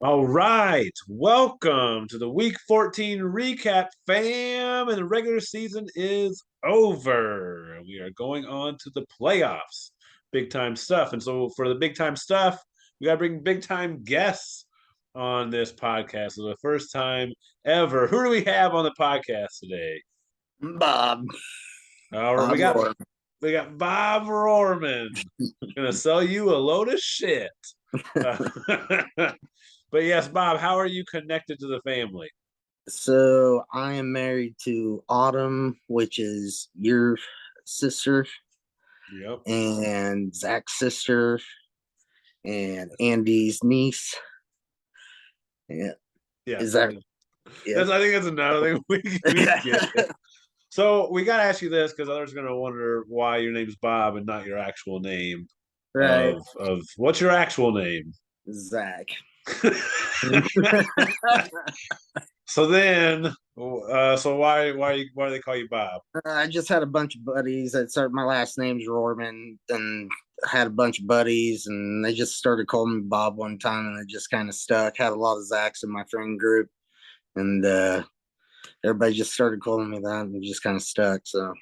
All right. Welcome to the Week 14 recap, fam. And the regular season is over. We are going on to the playoffs. Big time stuff. And so for the big time stuff, we got to bring big time guests on this podcast. For the first time ever. Who do we have on the podcast today? Bob. All right, Bob Roar. we got Bob Rorman. Gonna sell you a load of shit. Uh, but yes, Bob, how are you connected to the family? So I am married to Autumn, which is your sister, Yep. and Zach's sister, and Andy's niece. Yeah, is Yes. that yeah? I think that's another thing we get. So we gotta ask you this because others are gonna wonder why your name's Bob and not your actual name Right, of what's your actual name? Zach. So then so why do they call you Bob? I just had a bunch of buddies that started. My last name's Rorman, and had a bunch of buddies, and they just started calling me Bob one time, and it just kind of stuck. Had a lot of Zachs in my friend group, and everybody just started calling me that, and it just kind of stuck. So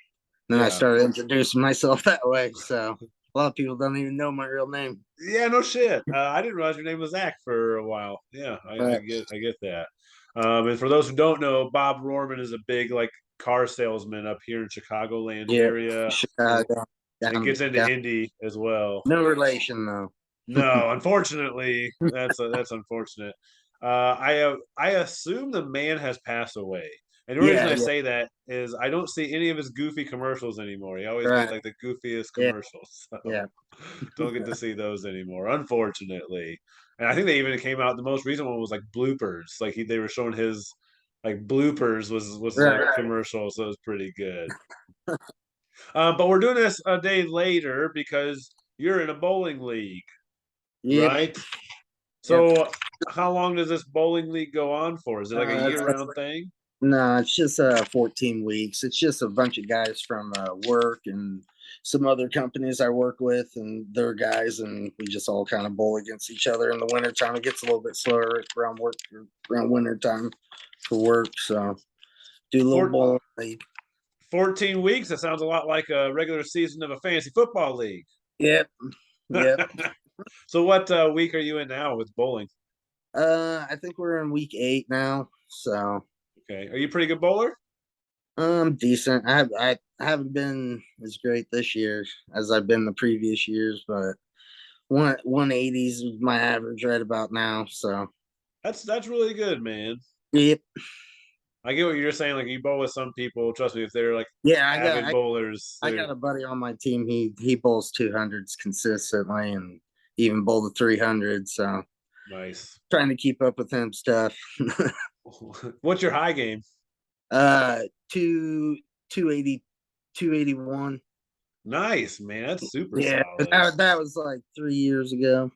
then I Yeah. started introducing myself that way. So a lot of people don't even know my real name. Yeah, no shit. I didn't realize your name was Zach for a while. Yeah, But I get that. And for those who don't know, Bob Rorman is a big like car salesman up here in Chicagoland yeah, area, Chicago, and down, gets into down. Indy as well. No relation though. No, unfortunately, that's unfortunate. I assume the man has passed away. And the reason Yeah, I yeah, say that is I don't see any of his goofy commercials anymore. He always made right. like the goofiest Yeah, commercials. So yeah. don't get to see those anymore, unfortunately. And I think they even came out. The most recent one was like bloopers. They were showing his like bloopers was like Right. commercial, so it was pretty good. But we're doing this a day later because you're in a bowling league, Yep. right? Yep. So how long does this bowling league go on for? Is it like a Uh, year-round thing? no, it's just 14 weeks. It's just a bunch of guys from work and some other companies I work with, and their guys, and we just all kind of bowl against each other in the wintertime. It gets a little bit slower around work, around wintertime for work. So do a little Four, bowling league. 14 weeks? That sounds a lot like a regular season of a fantasy football league. Yep. Yep. So what week are you in now with bowling? I think we're in week 8 now. So Okay. Are you a pretty good bowler? decent. I haven't been as great this year as I've been the previous years, but 180s is my average right about now. So That's really good, man. yep. I get what you're saying. Like you bowl with some people, trust me, if they're like Yeah, avid bowlers, I they're got a buddy on my team. He bowls 200s consistently and even bowled the 300. So nice. trying to keep up with him stuff. What's your high game? uh two 280 281. Nice, man. That's super Yeah, but solid. that was like 3 years ago.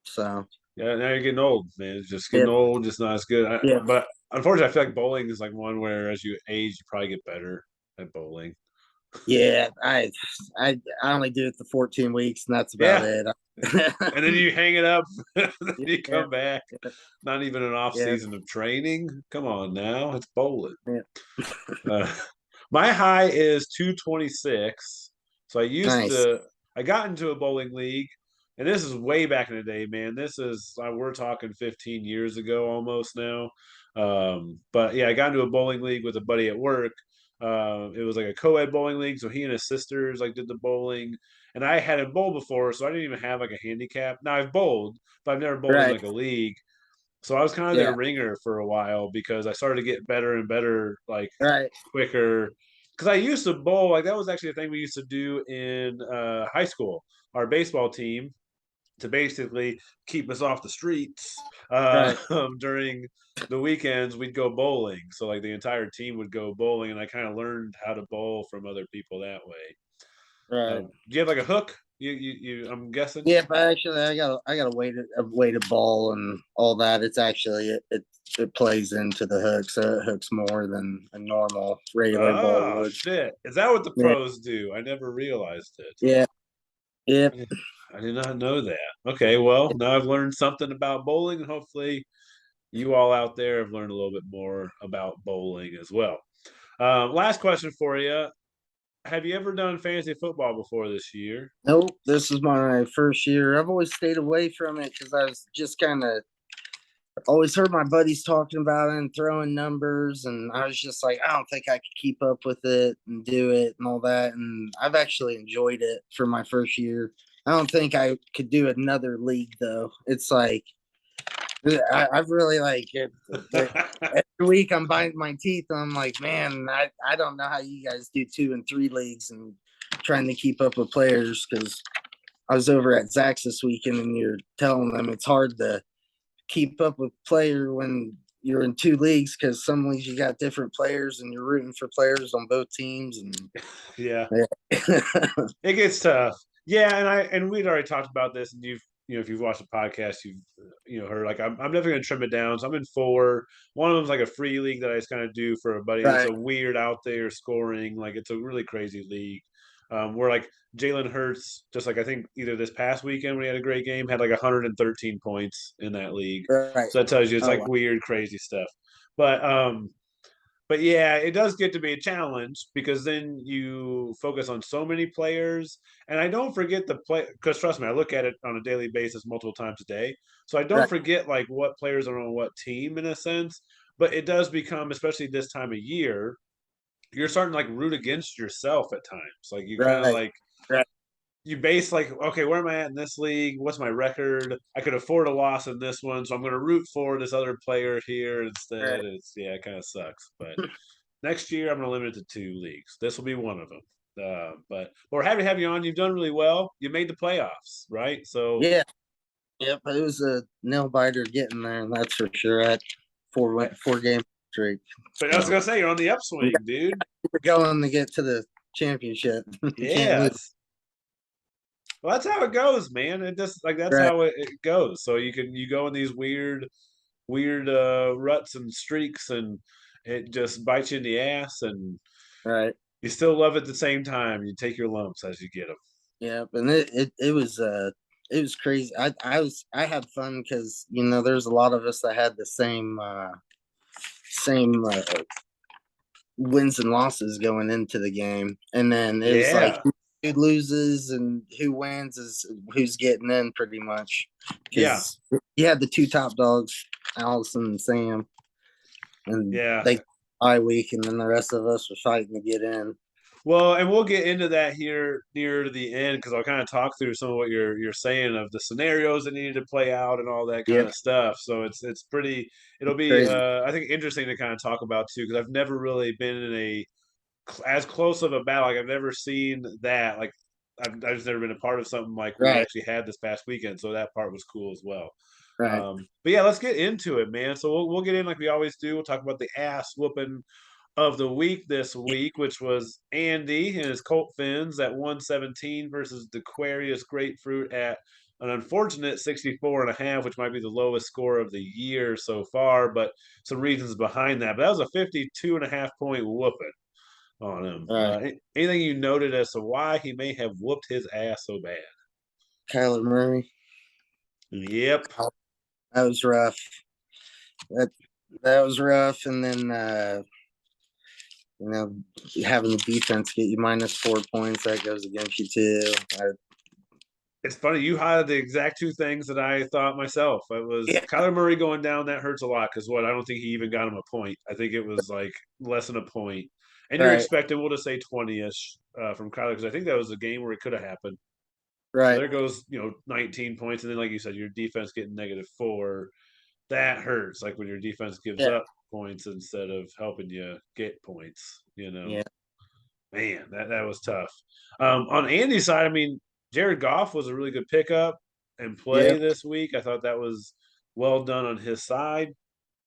So Yeah, now you're getting old, man. It's just getting yeah, old, just not as good. yeah. But unfortunately, I feel like bowling is like one where as you age, you probably get better at bowling. Yeah, I only do it the 14 weeks and that's about Yeah. it. And then you hang it up, then you Yeah, come back. Not even an off yeah, season of training. Come on now, it's bowling. yeah. Uh, my high is 226. So Nice. I got into a bowling league, and this is way back in the day, man. We're talking 15 years ago almost now. But yeah, I got into a bowling league with a buddy at work. It was like a co-ed bowling league, so he and his sisters like did the bowling, and I hadn't bowled before, so I didn't even have like a handicap. Now I've bowled, but I've never bowled in Right. like a league. So I was kind of their Yeah. ringer for a while because I started to get better and better, like Right. quicker. Because I used to bowl, like that was actually a thing we used to do in high school. Our baseball team to basically keep us off the streets Right. during the weekends, we'd go bowling. So like the entire team would go bowling, and I kind of learned how to bowl from other people that way. Right. Do you have like a hook? I'm guessing. Yeah, but actually, I got a weighted ball and all that. It's actually it plays into the hook, so it hooks more than a normal regular ball Oh would. shit! Is that what the Yeah, pros do? I never realized it. yeah, yep. I did not know that. Okay, well, now I've learned something about bowling, and hopefully you all out there have learned a little bit more about bowling as well. Last question for you. Have you ever done fantasy football before this year? Nope, this is my first year. I've always stayed away from it because I was just kind of always heard my buddies talking about it and throwing numbers, and I was just like, I don't think I could keep up with it and do it and all that. And I've actually enjoyed it for my first year. I don't think I could do another league though. It's like I've really like it. Every week I'm biting my teeth and I'm like, man, I don't know how you guys do 2 and 3 leagues and trying to keep up with players because I was over at Zach's this weekend and you're telling them it's hard to keep up with player when you're in 2 leagues because some leagues you got different players and you're rooting for players on both teams and Yeah, yeah. it gets tough. Yeah, and we'd already talked about this, and if you've watched the podcast, you've heard like I'm definitely gonna trim it down. So I'm in four. One of them's like a free league that I just kind of do for a buddy. It's Right. a weird out there scoring, like it's a really crazy league. Where like Jalen Hurts, just like I think either this past weekend when he had a great game, had like 113 points in that league. Right. So that tells you it's Oh like wow. weird, crazy stuff. But yeah, it does get to be a challenge because then you focus on so many players. And I don't forget the play because trust me, I look at it on a daily basis multiple times a day. So I don't Right. forget like what players are on what team in a sense. But it does become, especially this time of year, you're starting to like root against yourself at times. Like you kind of Right. like Right. you base like, okay, where am I at in this league? What's my record? I could afford a loss in this one, so I'm going to root for this other player here instead. Right. It's yeah, it kind of sucks. But next year, I'm going to limit it to 2 leagues. This will be one of them. But we're happy to have you on. You've done really well. You made the playoffs, right? So, Yeah. Yep. It was a nail biter getting there, and that's for sure. At four game streak. but I was So going to say you're on the upswing, dude. we're going to get to the championship. Can't lose. Yes. Well, that's how it goes, man. It just like that's Right. how it goes. So you go in these weird ruts and streaks, and it just bites you in the ass, and Right. you still love it at the same time. You take your lumps as you get them. Yeah, and it was crazy. I had fun because there's a lot of us that had the same wins and losses going into the game, and then it was like Yeah, who loses and who wins is who's getting in pretty much yeah, because you had the 2 top dogs, Allison and Sam, and yeah. they bye week, and then the rest of us were fighting to get in. Well, and we'll get into that here near the end because I'll kind of talk through some of what you're saying of the scenarios that needed to play out and all that kind Yep, of stuff. So it's pretty. It'll be crazy. I think interesting to kind of talk about too because I've never really been in a as close of a battle. Like I've never seen that. Like I've just never been a part of something like we Right, actually had this past weekend. So that part was cool as well. right. But yeah, let's get into it, man. So we'll get in like we always do. We'll talk about the ass whooping of the week this week, which was Andy and his Colt Fins at 117 versus Aquarius Grapefruit at an unfortunate 64.5, which might be the lowest score of the year so far, but some reasons behind that. But that was a 52.5 point whooping on him. All right. Anything you noted as to why he may have whooped his ass so bad? Kyler Murray. Yep. That was rough. That that was rough. And then you know, having the defense get you -4 points, that goes against you too. It's funny you highlighted the exact two things that I thought myself. It was Yeah, Kyler Murray going down. That hurts a lot because what I don't think he even got him a point. I think it was like less than a point. And you're right, expecting, we'll just say 20-ish from Kyler because I think that was a game where it could have happened. So right. there goes 19 points, and then like you said, your defense getting -4. That hurts. Like when your defense gives Yeah, up points instead of helping you get points. yeah, Man, that was tough. On Andy's side, I mean, Jared Goff was a really good pickup and play yep, this week. I thought that was well done on his side.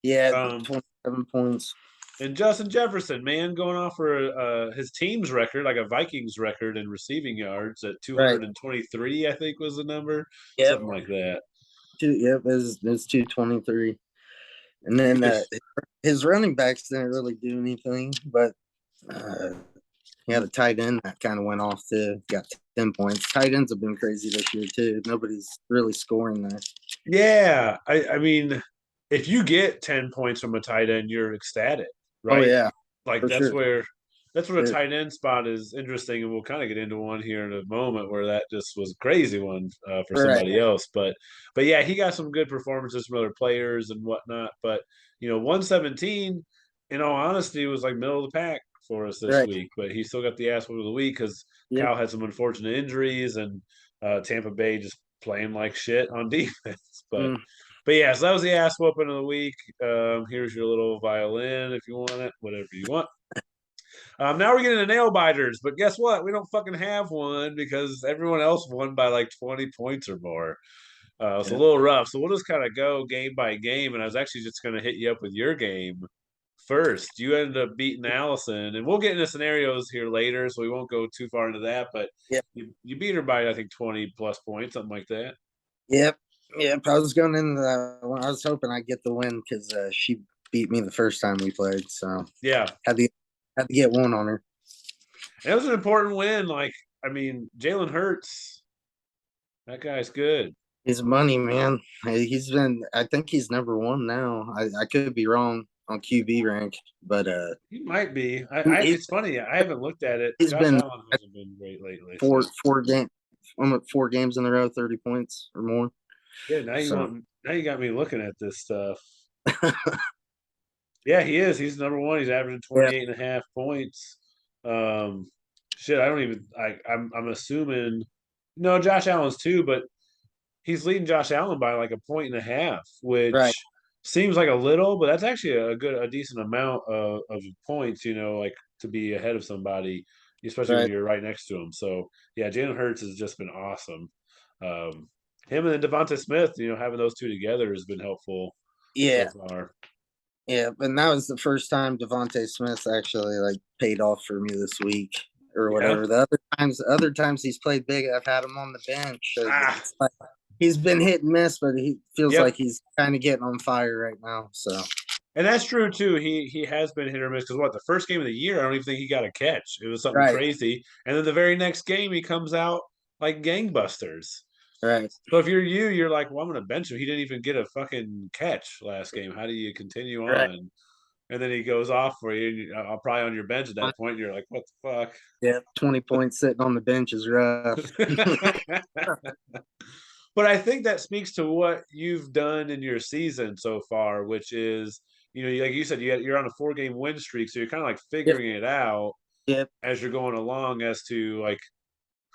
yeah. Um, 27 points. and Justin Jefferson, man, going off for his team's record, like a Vikings record in receiving yards at Right. 223, I think was the number, Yep. something like that. Yep. It's 223. And then It's his running backs didn't really do anything, but he had a tight end that kind of went off too. Got 10 points. Tight ends have been crazy this year too. Nobody's really scoring there. Yeah, I mean, if you get 10 points from a tight end, you're ecstatic, Oh right? yeah, Like for sure. that's where a It- tight end spot is interesting, and we'll kind of get into one here in a moment where that just was a crazy one for right. somebody else. But yeah, he got some good performances from other players and whatnot. But 117, in all honesty, was like middle of the pack for us this Right. week. But he still got the ass whoop of the week because Yep. Kyle had some unfortunate injuries, and Tampa Bay just playing like shit on defense. But Mm. but yeah, so that was the ass whooping of the week. Here's your little violin if you want it, whatever you want. Now we're getting the nail biters, but guess what? We don't fucking have one because everyone else won by like 20 points or more. It's a Yeah. little rough. So we'll just kind of go game by game. And I was actually just going to hit you up with your game first. You ended up beating Allison, and we'll get into scenarios here later, so we won't go too far into that. But Yep. you beat her by, I think, 20 plus points, something like that. Yep. Yep. I was going in the when I was hoping I'd get the win because she beat me the first time we played. So Yeah. had to get one on her. And it was an important win. Like, I mean, Jalen Hurts, that guy's good. He's money, man. He's been. I think he's number one now. I could be wrong on QB rank, but He might be. he's It's funny. I haven't looked at it. he's Josh been Allen hasn't been great lately. four So four game almost 4 games in a row, 30 points or more. yeah, So now you got me looking at this stuff. Yeah, he is. He's number one. He's averaging yeah, 28 and a half points. Um, shit, I don't even. I'm assuming. No, Josh Allen's too, but he's leading Josh Allen by like a point and a half, right, which seems like a little, but that's actually a decent amount of points. Like to be ahead of somebody, especially when right. you're right next to him. So yeah, Jalen Hurts has just been awesome. Um, him and then Devonta Smith, having those two together has been helpful so Yeah, far. yeah. And that was the first time Devonte Smith actually like paid off for me this week or Yeah. whatever. The other times he's played big, I've had him on the bench. So Ah. it's like he's been hit and miss, but he feels like Yep. he's kind of getting on fire right now. So And that's true too. He has been hit or miss because the first game of the year, I don't even think he got a catch. It was something right, crazy. And then the very next game, he comes out like gangbusters. right. So if you're like, well, I'm gonna bench him. He didn't even get a fucking catch last game. How do you continue Right. on? And then he goes off for you. And I'll probably on your bench at that point. And you're like, what the Yeah, 20 points sitting on the bench is rough. fuck? But I think that speaks to what you've done in your season so far, which is, like you said, you're on a 4 game win streak, so you're kind of like Yep, figuring it out yep, as you're going along as to like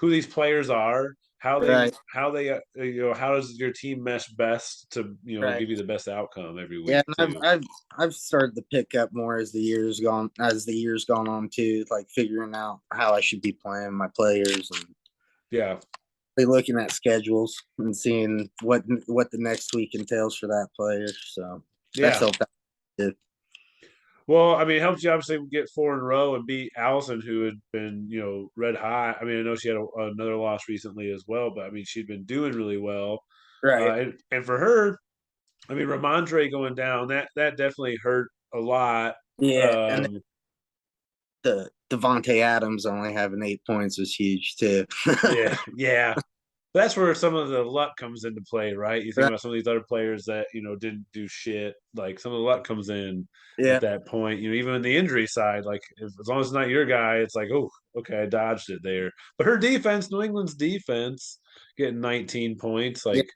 who these players are, right, how does your team mesh best to right. give you the best outcome every Yeah, week and too. I've started to pick up more as the years gone on too, like figuring out how I should be playing my players and Yeah, looking at schedules and seeing what the next week entails for that player. So that's yeah. helped out too. Well, I mean, it helps you obviously get 4 in a row and beat Allison, who had been, red hot. I mean, I know she had another loss recently as well, but I mean, she'd been doing really well. Right. And for her, I mean, Ramondre going down, that definitely hurt a lot. Yeah, and Um, the Devonte Adams only having 8 points was huge too. yeah, yeah. That's where some of the luck comes into play, right? You think Right. about some of these other players that didn't do shit. Like some of the luck comes in at Yeah. that point. Even in the injury side, like as long as it's not your guy, it's like, oh, okay, I dodged it there. But her defense, New England's defense, getting 19 points, Yeah. like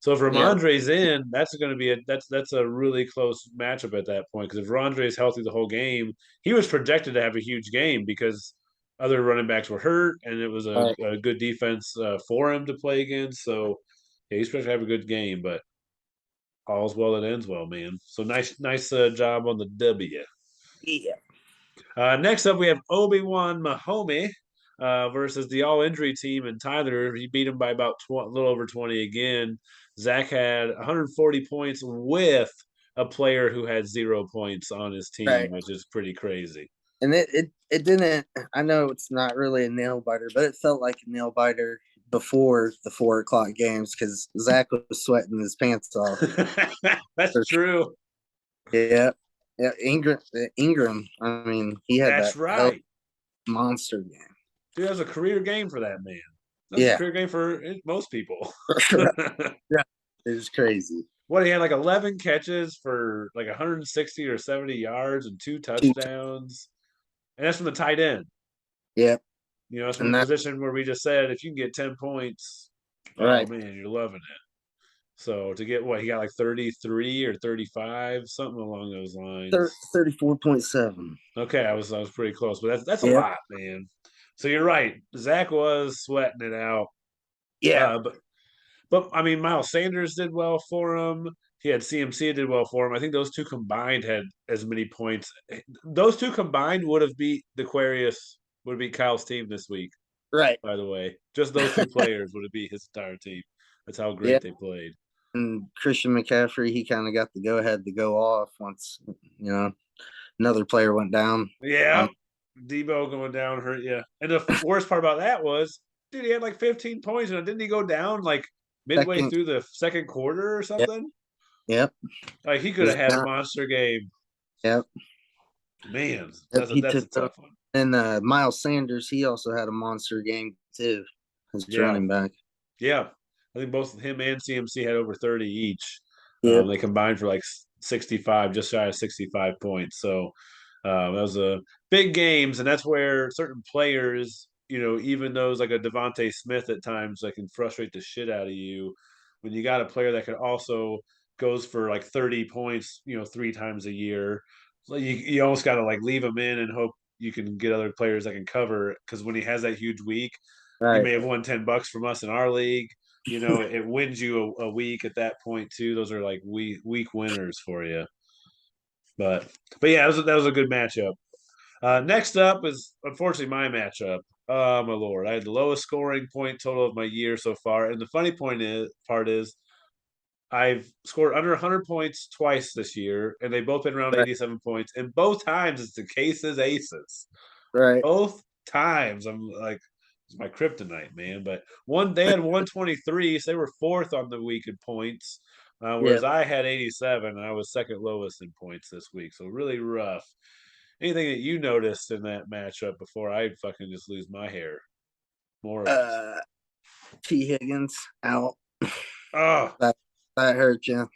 so if Yeah. Ramondre's in, that's going to be that's a really close matchup at that point. Because if Ramondre is healthy the whole game, he was projected to have a huge game because other running backs were hurt, and it was a, Right. a good defense for him to play against. So yeah, he's supposed to have a good game, but all's well that ends well, man. So nice job on the W. Yeah. Next up, we have Obi-Wan Mahomey versus the all injury team, and Tyler. He beat him by about a little over 20 again. Zach had 140 points with a player who had 0 points on his team, Right. which is pretty crazy. And it didn't. I know it's not really a nail biter, but it felt like a nail biter before the 4 o'clock games because Zach was sweating his pants off. That's true. Yeah, yeah. Ingram. I mean, he had That's that hell right. monster game. Dude, that's a career game for that man. That's a Yeah, career game for most people. yeah, it's crazy. What, he had like 11 catches for like 160 or 70 yards and two Two, touchdowns. And that's from the tight end. yeah, That's from and a that position where we just said if you can get 10 points, oh right, man, you're loving it. So to get what he got like 33 or 35, something along those lines. 34.7. Okay, I was pretty close, but that's a Yeah, lot, man. So you're right. Zach was sweating it out. yeah, But I mean, Miles Sanders did well for him. He had CMC did well for him. I think those two combined had as many points. Those two combined would have beat Aquarius, would have beat Kyle's team this week. right. By the way, just those two players would have beat his entire team. That's how Yeah, great they played. and Christian McCaffrey, he kind of got the go ahead to go off once another player went down. Yeah, On Debo going down hurt you. And the worst part about that was, dude, he had like 15 points, and didn't he go down like midway second, through the second quarter or yep, something? yep, Like he could was have had a down, monster game. yep, Man, yep. He that's took a over. tough one. And Miles Sanders, he also had a monster game too, as Yeah, running back. yeah. I think both him and CMC had over 30 each. Yep, They combined for like 65, just shy of 65 points. So that was a big games, and that's where certain players, even those like a Devonte Smith at times, that can frustrate the shit out of you. When you got a player that can also goes for like 30 points, three times a year, so you almost got to like leave him in and hope you can get other players that can cover. Because when he has that huge week, he right. may have won $10 from us in our league. It wins you a week at that point too. Those are like week winners for you. But yeah, that was a good matchup. Next up is unfortunately my matchup. Oh my lord, I had the lowest scoring point total of my year so far, and the funny part is I've scored under 100 points twice this year, and they've both been around Right, 87 points, and both times it's the cases aces. right. Both times I'm like, it's my kryptonite, man. But they had 123, so they were fourth on the week in points, Yeah. whereas I had 87, and I was second lowest in points this week. So really rough. Anything that you noticed in that matchup before I fucking just lose my hair? More of it. Uh, T. Higgins out. Oh, That that hurt you.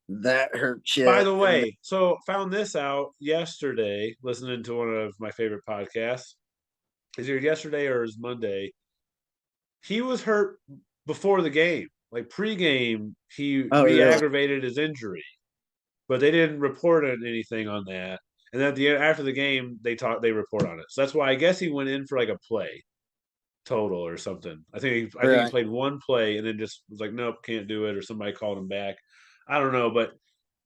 That hurt by you. the And way, so found this out yesterday, listening to one of my favorite podcasts. Is it yesterday or is Monday? He was hurt before the game. Like pregame, he oh, really? re-aggravated his injury, but they didn't report anything on that. And then after the game, they report on it. So that's why I guess he went in for like a play total or something. I think he Right, played one play and then just was like, nope, can't do it, or somebody called him back. I don't know, but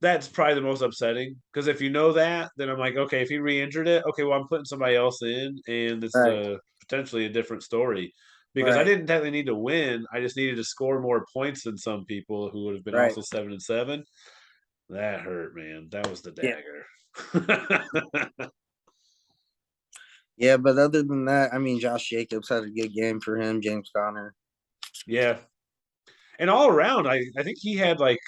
that's probably the most upsetting because if you know that, then I'm like, okay, if he re-injured it, okay, well I'm putting somebody else in, and it's right, potentially a different story. Because I right. didn't technically need to win, I just needed to score more points than some people who would have been Right. also 7-7. That hurt, man. That was the Yeah. dagger. Yeah, but other than that, I mean, Josh Jacobs had a good game for him. James Conner. Yeah, and all around, I think he had like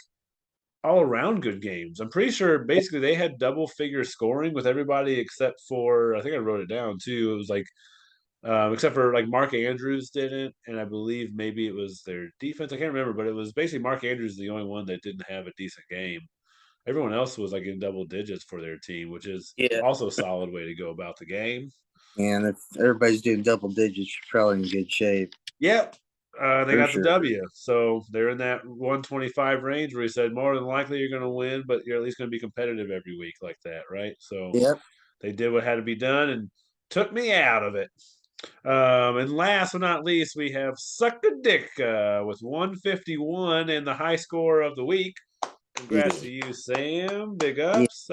all around good games. I'm pretty sure basically they had double figure scoring with everybody except for, I think I wrote it down too. It was like except for like Mark Andrews didn't, and I believe maybe it was their defense. I can't remember, but it was basically Mark Andrews the only one that didn't have a decent game. Everyone else was like in double digits for their team, which is Yeah. also a solid way to go about the game. And if everybody's doing double digits, you're probably in good shape Yep. They for got the sure. W. So they're in that 125 range where he said more than likely you're going to win, but you're at least going to be competitive every week like that, right? So Yep. they did what had to be done and took me out of it. And last but not least, we have Sucker Dick with 151 and the high score of the week. Congrats Yeah. to you, Sam. Big Yeah. ups.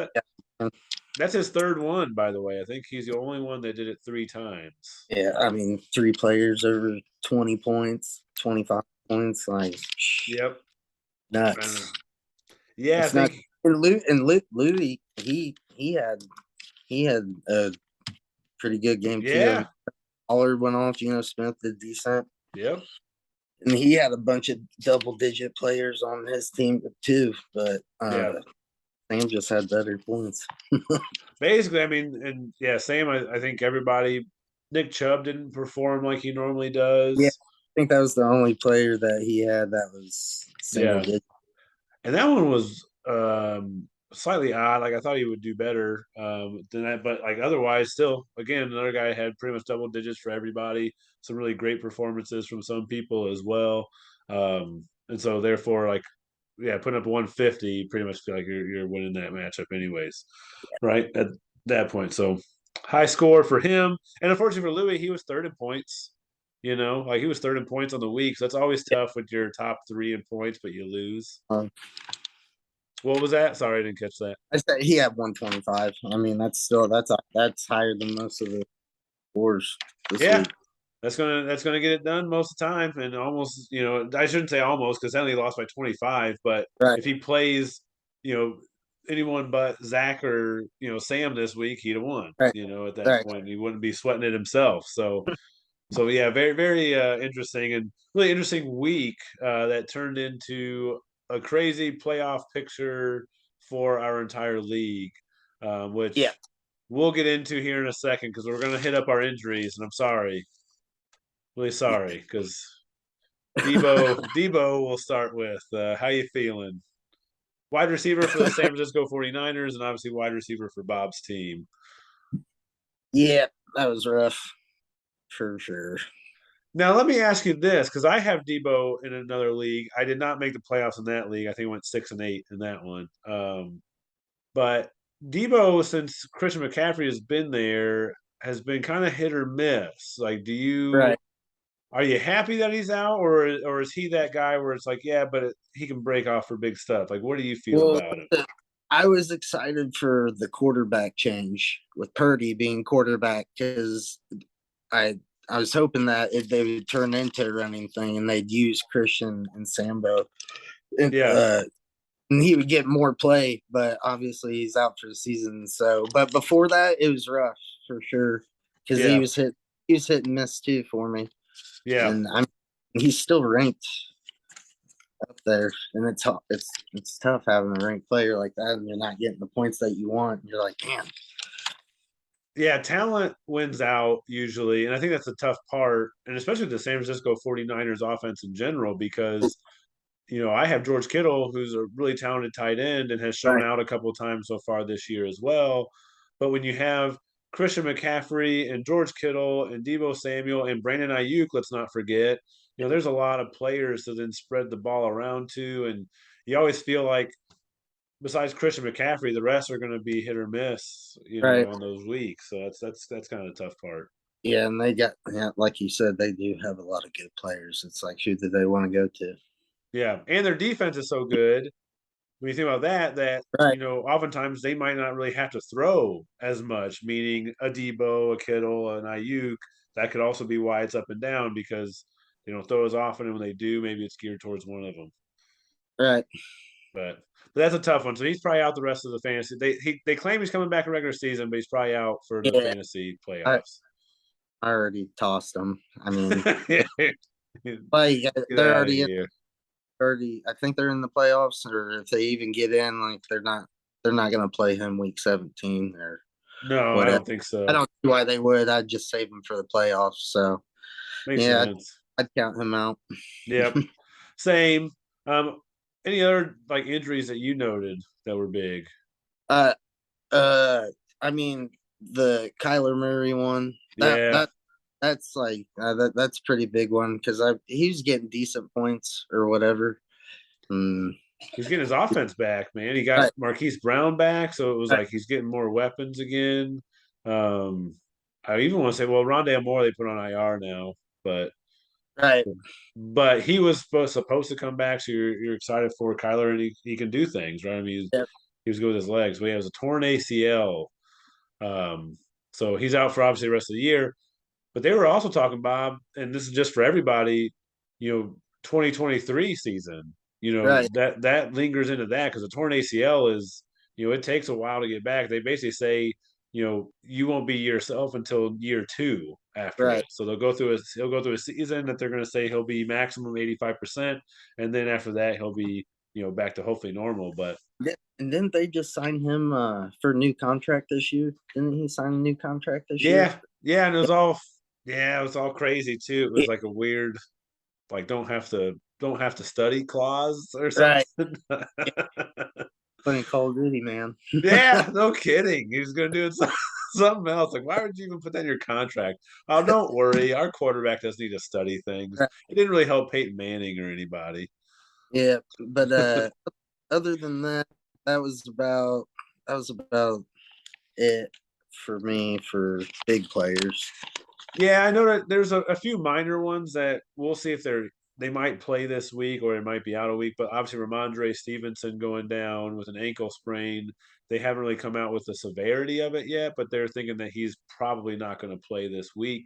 That's his third one, by the way. I think he's the only one that did it three times. Yeah. I mean, 3 players over 20 points, 25 points. Like, Yep. nuts. Yeah, I It's not. think. Louis, he had a pretty good game too. I mean, Yeah. Aller went off. Smith did decent. Yep. And he had a bunch of double digit players on his team too, but Yeah. Sam just had better points. Basically, I mean, and yeah, same. I think everybody Nick Chubb didn't perform like he normally Yeah, does. I think that was the only player that he had that was single Yeah, digit. and that one was slightly odd. Like I thought he would do better than that, but like otherwise, still, again, another guy had pretty much double digits for everybody. Some really great performances from some people as well, and so therefore, like, yeah, putting up 150, you pretty much feel like you're winning that matchup anyways, right? At that point, so high score for him, and unfortunately for Louis, he was third in points. You know, like he was third in points on the week, so that's always tough with your top three in points, but you lose. Um, What was that? Sorry, I didn't catch that. I said he had 125. I mean, that's higher than most of the scores this Yeah, week. that's gonna get it done most of the time, and almost, I shouldn't say almost because then he lost by 25. But Right, if he plays, you know, anyone but Zach or Sam this week, he'd have won. right, At that right. point, he wouldn't be sweating it himself. So yeah, very very interesting and really interesting week that turned into a crazy playoff picture for our entire league, Yeah, which we'll get into here in a second because we're going to hit up our injuries, and I'm sorry, really sorry, because Debo will start with how you feeling? Wide receiver for the San Francisco 49ers, and obviously wide receiver for Bob's team. yeah, that was rough for sure. Now, let me ask you this, because I have Debo in another league. I did not make the playoffs in that league. I think I went 6-8 in that one. But Debo, since Christian McCaffrey has been there, has been kind of hit or miss. Like, Right. are you happy that he's out, or is he that guy where it's like, yeah, but he can break off for big stuff? Like, what do you feel Well, about him? I was excited for the quarterback change with Purdy being quarterback because I I was hoping that if they would turn into a running thing and they'd use Christian and Sambo, and, Yeah, uh, and he would get more play. But obviously he's out for the season. So, but before that, it was rough for sure because yeah, he was hit and miss too for me, yeah. and he's still ranked up there, and it's tough having a ranked player like that, and you're not getting the points that you want. You're like, damn. Yeah, talent wins out usually. And I think that's the tough part, and especially the San Francisco 49ers offense in general, because, I have George Kittle, who's a really talented tight end and has shown Right, out a couple of times so far this year as well. But when you have Christian McCaffrey and George Kittle and Debo Samuel and Brandon Ayuk, let's not forget, there's a lot of players to then spread the ball around to. And you always feel like besides Christian McCaffrey, the rest are going to be hit or miss, right. on those weeks. So that's kind of the tough part. Yeah, and they got, yeah, like you said, they do have a lot of good players. It's like, who do they want to go to? Yeah, and their defense is so good. When you think about that Right. oftentimes they might not really have to throw as much. Meaning a Debo, a Kittle, an Ayuk. That could also be why it's up and down because they don't throw as often, and when they do, maybe it's geared towards one of them. Right. But that's a tough one. So he's probably out the rest of the fantasy. They claim he's coming back in regular season, but he's probably out for the Yeah, fantasy I, playoffs. I already tossed them. I mean, Get like they're out of already in, here. already. I think they're in the playoffs, or if they even get in, like they're not going to play him week 17 or No, I whatever. don't think I so. don't see why they would. I'd just save him for the playoffs. So Makes yeah, sense. I'd count him out. Yep. Same. Any other like injuries that you noted that were big? uh, uh, I mean the Kyler Murray one. Yeah. That's like that's a pretty big one because he was getting decent points or whatever. Mm, He's getting his offense back, man. He got right, Marquise Brown back, so it was right, like he's getting more weapons again. Um, I even want to say, well, Rondale Moore they put on IR now, but right. he was supposed to come back, so you're excited for Kyler, and he can do things, right? I mean, Yep. he was good with his legs, but he has a torn ACL, um, so he's out for obviously the rest of the year. But they were also talking, Bob, and this is just for everybody, 2023 season. Right, That lingers into that because the torn ACL is, it takes a while to get back. They basically say, you won't be yourself until year two after right. it. So he'll go through a season that they're going to say he'll be maximum 85%, and then after that he'll be, back to hopefully normal. But And didn't they just sign him for a new contract this year? Didn't he sign a new contract this year? yeah, yeah, and it was all Yeah, it was all crazy too. It was It- like a weird, like don't have to study clause or right. something. Playing Call of Duty, man. Yeah, no kidding. He was gonna do it something else. Like, why would you even put that in your contract? Oh, don't worry. Our quarterback doesn't need to study things. Right. It didn't really help Peyton Manning or anybody. Yeah, but other than that, that was about it for me for big players. Yeah, I know that there's a few minor ones that we'll see if they might play this week or it might be out a week. But obviously, Ramondre Stevenson going down with an ankle sprain. They haven't really come out with the severity of it yet, but they're thinking that he's probably not going to play this week.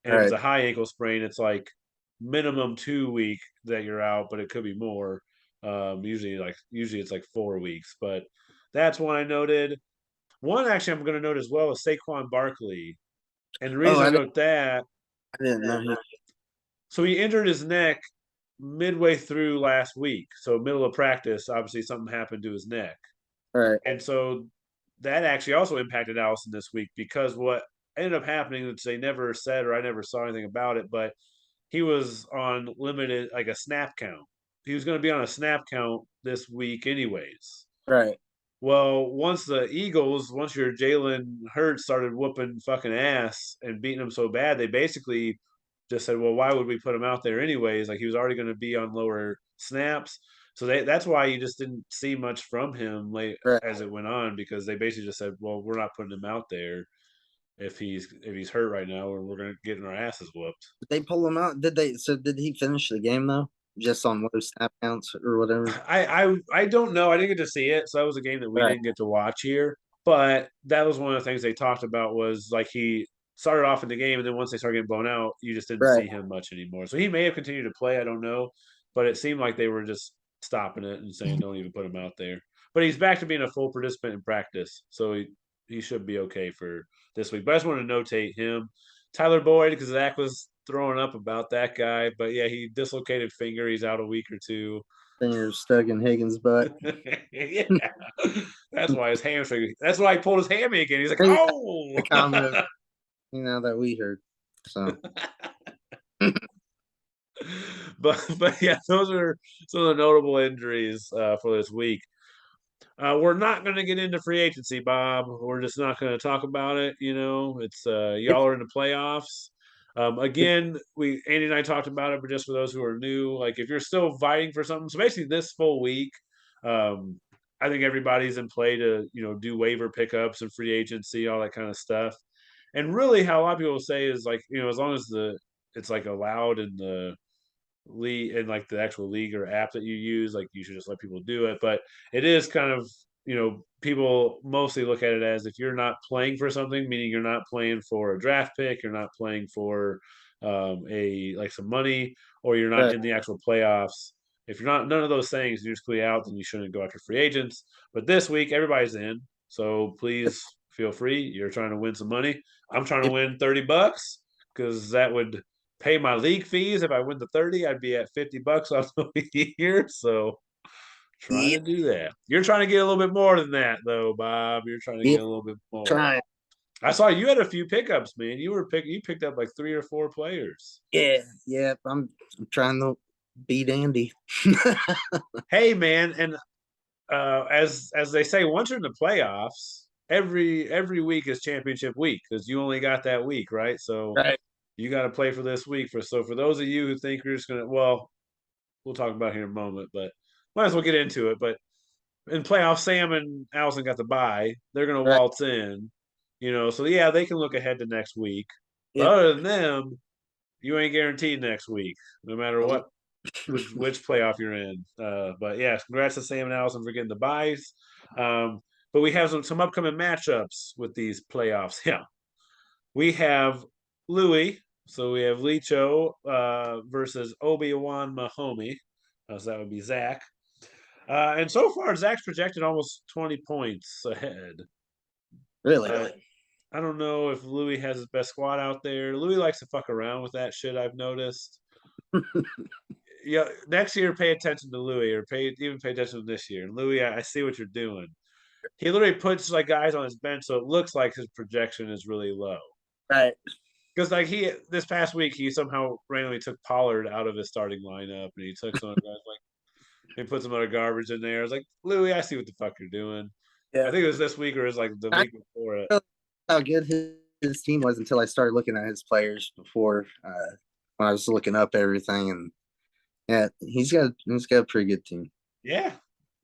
And if it's Right. a high ankle sprain, it's like minimum 2 week that you're out, but it could be more. Usually it's like 4 weeks, but that's one I noted. One actually I'm going to note as well is Saquon Barkley, and the Oh, reason I note that, I didn't know he. so he injured his neck midway through last week. So middle of practice, obviously something happened to his neck. Right. And so that actually also impacted Allison this week because what ended up happening, which they never said or I never saw anything about it, but he was on limited, like a snap count. He was going to be on a snap count this week, anyways. Right. Well, once your Jalen Hurts started whooping fucking ass and beating them so bad, they basically just said, "Well, why would we put him out there anyways? Like he was already going to be on lower snaps." So that's why you just didn't see much from him late Right. as it went on because they basically just said, "Well, we're not putting him out there if he's hurt right now, or we're going to get our asses whooped." Did they pull him out? Did they? So did he finish the game though? Just on low snap counts or whatever. I don't know. I didn't get to see it, so that was a game that we Right. didn't get to watch here. But that was one of the things they talked about was like he started off in the game, and then once they started getting blown out, you just didn't Right. see him much anymore. So he may have continued to play. I don't know, but it seemed like they were just stopping it and saying don't even put him out there. But he's back to being a full participant in practice, so he should be okay for this week. But I just want to notate him, Tyler Boyd, because Zach was throwing up about that guy. But yeah, he dislocated finger. He's out a week or two. Fingers stuck in Higgins' butt. Yeah, that's why his hamstring. That's why he pulled his hammy again. He's like, The "Oh." comment, that we heard. So But yeah, those are some of the notable injuries for this week. We're not going to get into free agency, Bob. We're just not going to talk about it. It's it's, y'all are in the playoffs. Again, Andy and I talked about it, but just for those who are new, like if you're still fighting for something, so basically this full week, um, I think everybody's in play to do waiver pickups and free agency, all that kind of stuff. And really, how a lot of people say is like as long as it's like allowed in the league and like the actual league or app that you use, like you should just let people do it. But it is kind of, people mostly look at it as if you're not playing for something, meaning you're not playing for a draft pick, you're not playing for a like some money, or you're not right. in the actual playoffs. If you're not none of those things, you're just clearly out, then you shouldn't go after free agents. But this week, everybody's in, so please feel free. You're trying to win some money. I'm trying to If, win $30 because that would pay my league fees. If I win the 30, I'd be at $50 off the year. So trying yeah, to do that. You're trying to get a little bit more than that though, Bob. You're trying to yeah, get a little bit more. trying. I saw you had a few pickups, man. You picked up like 3 or 4 players. Yeah, yeah. I'm trying to beat Andy. Hey man, and as they say, once you're in the playoffs, every week is championship week because you only got that week, right? So Right. you got to play for this week. For those of you who think you're just gonna, well, we'll talk about it here in a moment, but might as well get into it. But in playoffs, Sam and Allison got the bye. They're going to Right. waltz in, So yeah, they can look ahead to next week. But Yep. other than them, you ain't guaranteed next week, no matter Nope. what which playoff you're in. But yeah, congrats to Sam and Allison for getting the buys. But we have some upcoming matchups with these playoffs. Yeah, we have Louis. So we have Licho versus Obi-Wan Mahomey. So that would be Zach. And so far, Zach's projected almost 20 points ahead. Really. Uh, I don't know if Louis has his best squad out there. Louis likes to fuck around with that shit, I've noticed. Yeah, next year, pay attention to Louis, or pay attention to this year. Louis, I see what you're doing. He literally puts like guys on his bench, so it looks like his projection is really low. Right. Because like this past week he somehow randomly took Pollard out of his starting lineup and he took some other guys like he put some other garbage in there. I was like, Louis, I see what the fuck you're doing. I Yeah, think it was this week or it was like the I week before it. don't know how good his team was until I started looking at his players before when I was looking up everything, and yeah, he's got a pretty good team. Yeah.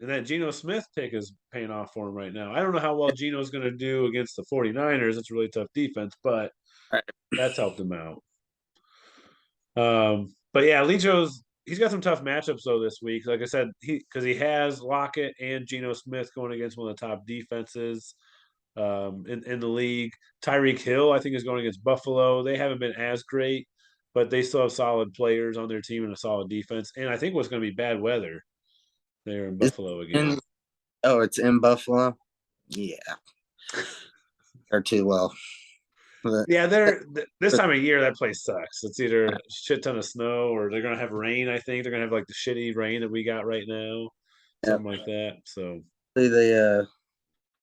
And that Geno Smith pick is paying off for him right now. I don't know how well Geno's going to do against the 49ers. It's a really tough defense, but Right. that's helped him out. But yeah, Lijo's he's got some tough matchups though this week. Like I said, he has Lockett and Geno Smith going against one of the top defenses in the league. Tyreek Hill, I think, is going against Buffalo. They haven't been as great, but they still have solid players on their team and a solid defense. And I think what's going to be bad weather there in It's Buffalo again. in, oh, it's in Buffalo. Yeah, they're too well. But, Yeah, this time of year that place sucks. It's either a shit ton of snow or they're gonna have rain. I think they're gonna have like the shitty rain that we got right now, yeah, something like that. So they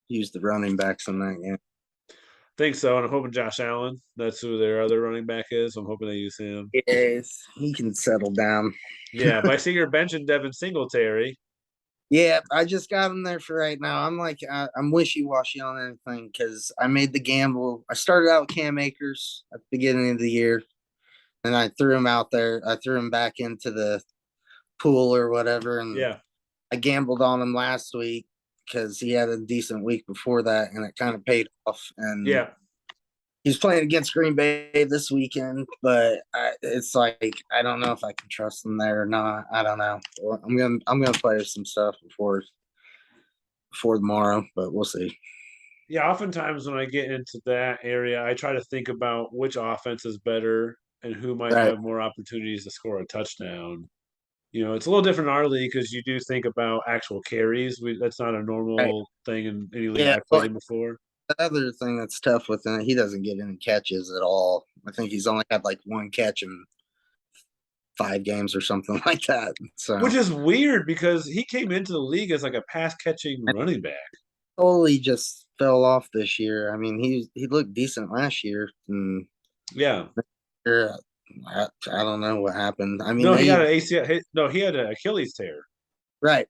used the running backs in that game. think so, and I'm hoping Josh Allen. That's who their other running back is. I'm hoping they use him. Yes, he can settle down. Yeah, but I see you're benching Devin Singletary. Yeah, I just got him there for right now. I'm like, I'm wishy washy on anything because I made the gamble. I started out with Cam Akers at the beginning of the year, and I threw him out there. I threw him back into the pool or whatever, and Yeah, I gambled on him last week because he had a decent week before that, and it kind of paid off. And yeah, he's playing against Green Bay this weekend, but it's like I don't know if I can trust him there or not. I don't know. Well, I'm gonna play some stuff before tomorrow, but we'll see. yeah. Oftentimes when I get into that area, I try to think about which offense is better and who might Right. have more opportunities to score a touchdown. It's a little different in our league because you do think about actual carries. That's not a Right. normal thing in any league Yeah. I played Well, in before. the other thing that's tough with him, he doesn't get any catches at all. I think he's only had like one catch in 5 games or something like that. So Which is weird because he came into the league as like a pass catching I running back. totally just fell off this year. I mean, he looked decent last year, and Yeah. uh, I don't know what happened. I mean, No, he got an ACL. No, he had an Achilles tear. right.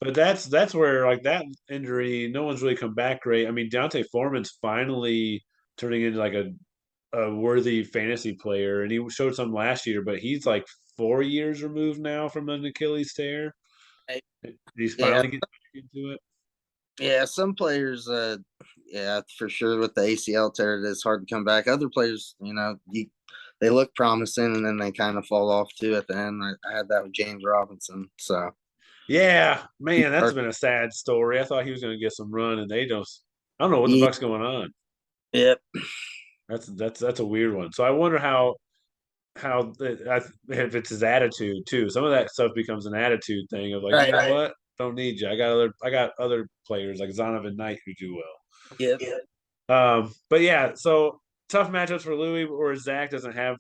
But that's where like that injury, no one's really come back great. I mean, Deontay Foreman's finally turning into like a worthy fantasy player, and he showed some last year, but he's like 4 years removed now from an Achilles tear. Right. He's Yeah, finally getting back into it. yeah. Some players, yeah, for sure. With the ACL tear, it's hard to come back. Other players, they look promising, and then they kind of fall off too at the end. I had that with James Robinson. So Yeah, man, that's or, been a sad story. I thought he was going to get some run, and they just I don't know what the yeah, fuck's going on. yep, That's a weird one. So I wonder if it's his attitude too. Some of that stuff becomes an attitude thing of like, you right, know what? Don't need you. I got other players like Zonovan Knight who do well. yep, But yeah, so tough matchups for Louis, or Zach doesn't have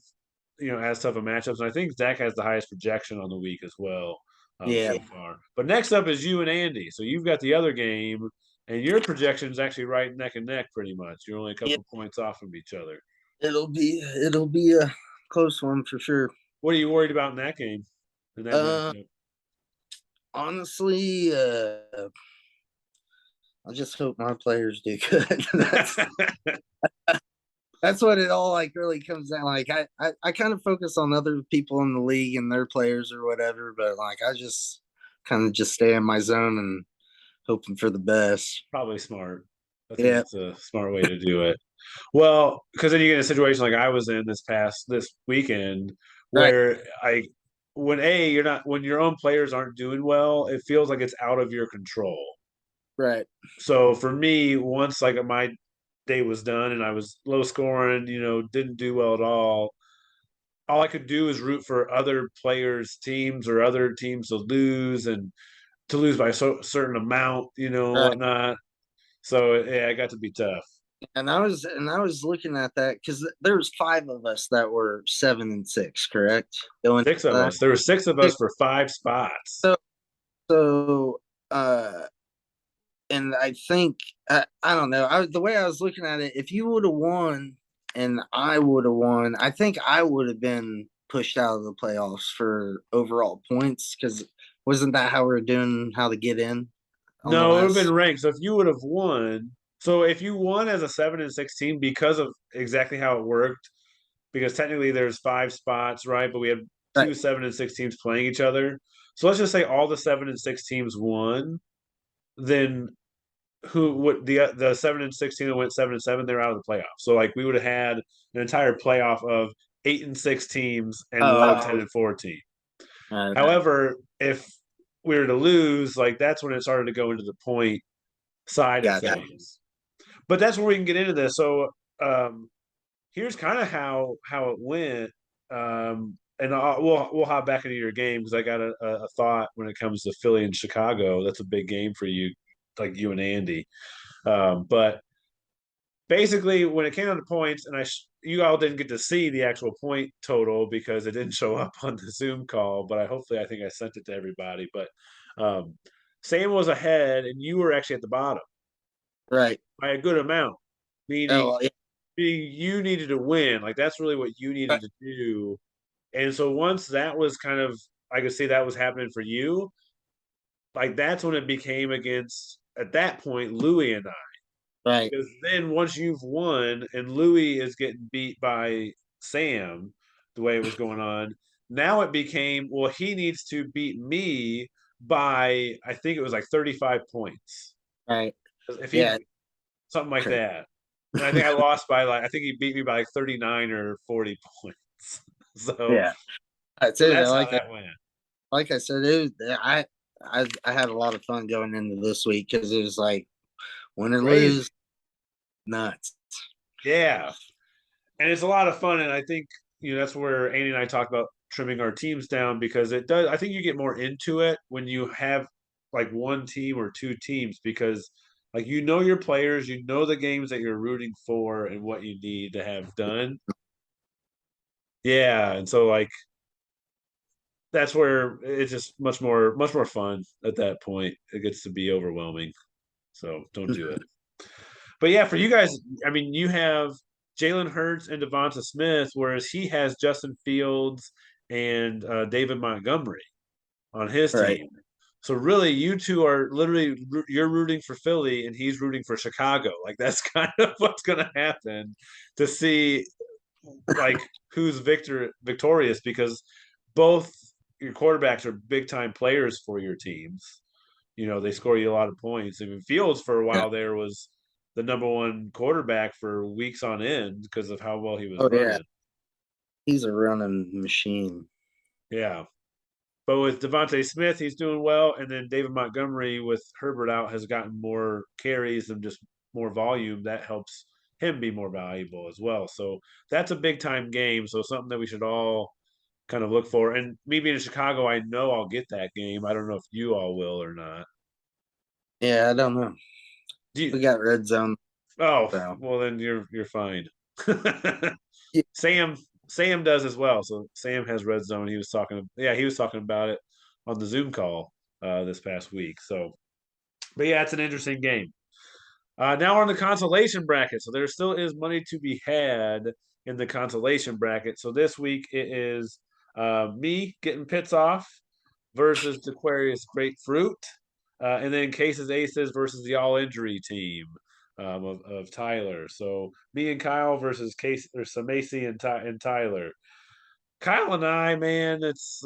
as tough a matchups. And I think Zach has the highest projection on the week as well yeah. so far. But next up is you and Andy. So you've got the other game, and your projection is actually right neck and neck pretty much. You're only a Yep. couple points off from each other. It'll be a close one for sure. What are you worried about in that game? In that Uh, matchup? honestly, I just hope my players do good. That's what it all like really comes down. Like I kind of focus on other people in the league and their players or whatever, but like I just kind of just stay in my zone and hoping for the best. Probably smart. I think Yeah, that's a smart way to do it. Well, because then you get in a situation like I was in this weekend right, where when your own players aren't doing well, it feels like it's out of your control. right, So for me, once like my day was done and I was low scoring, didn't do well at all I could do is root for other players' teams or other teams to lose and to lose by so certain amount, right. whatnot. So yeah, it got to be tough. And I was looking at that because there was 5 of us that were 7-6, correct? Going Six of that us. There were six of us six. for 5 spots. So and I think I don't know. The way I was looking at it, if you would have won and I would have won. I think I would have been pushed out of the playoffs for overall points because wasn't that how we are doing how to get in on the No, it would have been last? ranked. So if you would have won, so if you won as a 7 and 16 because of exactly how it worked, because technically there's 5 spots, right? But we had Right. two 7 and 6 teams playing each other. So let's just say all the 7 and 6 teams won, then who would the 7 and 16 that went 7 and 7, they're out of the playoffs. So like we would have had an entire playoff of 8 and 6 teams and one Oh, 10 and 14. uh, However, if we were to lose, like that's when it started to go into the point side of got it. things. But that's where we can get into this. So here's kind of how it went. And we'll hop back into your game because I got a thought when it comes to Philly and Chicago. That's a big game for you, like you and Andy. But basically, when it came down to points, and you all didn't get to see the actual point total because it didn't show up on the Zoom call. But I think I sent it to everybody. But um, Sam was ahead, and you were actually at the bottom Right. by a good amount, Oh, meaning well, yeah. you needed to win. Like that's really what you needed Right. to do. And so once that was kind of, I could see that was happening for you. Like that's when it became against at that point Louis and I. Right. Because then once you've won and Louis is getting beat by Sam, the way it was going on, now it became well he needs to beat me by I think it was like 35 points. Right. If he Yeah. something like that. And I think I lost by like I think he beat me by like 39 or 40 points. So Yeah. That's so it. that's how that went. Like I said, it was, I had a lot of fun going into this week because it was like win or lose, Crazy. nuts. Yeah. And it's a lot of fun. And I think, that's where Andy and I talk about trimming our teams down because it does, I think you get more into it when you have like one team or two teams because like your players, the games that you're rooting for and what you need to have done. Yeah. And so like that's where it's just much more fun at that point. It gets to be overwhelming. So don't do it. But yeah, for you guys, I mean, you have Jalen Hurts and Devonta Smith, whereas he has Justin Fields and David Montgomery on his Right. team. So really, you two are literally you're rooting for Philly and he's rooting for Chicago. Like that's kind of what's going to happen to see like who's victorious because both your quarterbacks are big time players for your teams. They score you a lot of points. I mean, Fields for a Yeah. while there was the number one quarterback for weeks on end because of how well he was Oh yeah. running. He's a running machine. Yeah. But with Devontae Smith, he's doing well. And then David Montgomery with Herbert out has gotten more carries and just more volume. That helps him be more valuable as well. So that's a big time game. So something that we should all kind of look for. And me being in Chicago, I know I'll get that game. I don't know if you all will or not. Yeah, I don't know. Do you, We got red zone, oh, so well then you're fine. yeah. Sam Sam does as well. So Sam has red zone. He was talking about it on the Zoom call this past week. So but yeah, it's an interesting game. Now we're on the consolation bracket. So there still is money to be had in the consolation bracket. So this week it is me getting pits off versus Aquarius Grapefruit. And then Cases Aces versus the all injury team of Tyler. So me and Kyle versus Case or Samacy and Tyler. Kyle and I, man, it's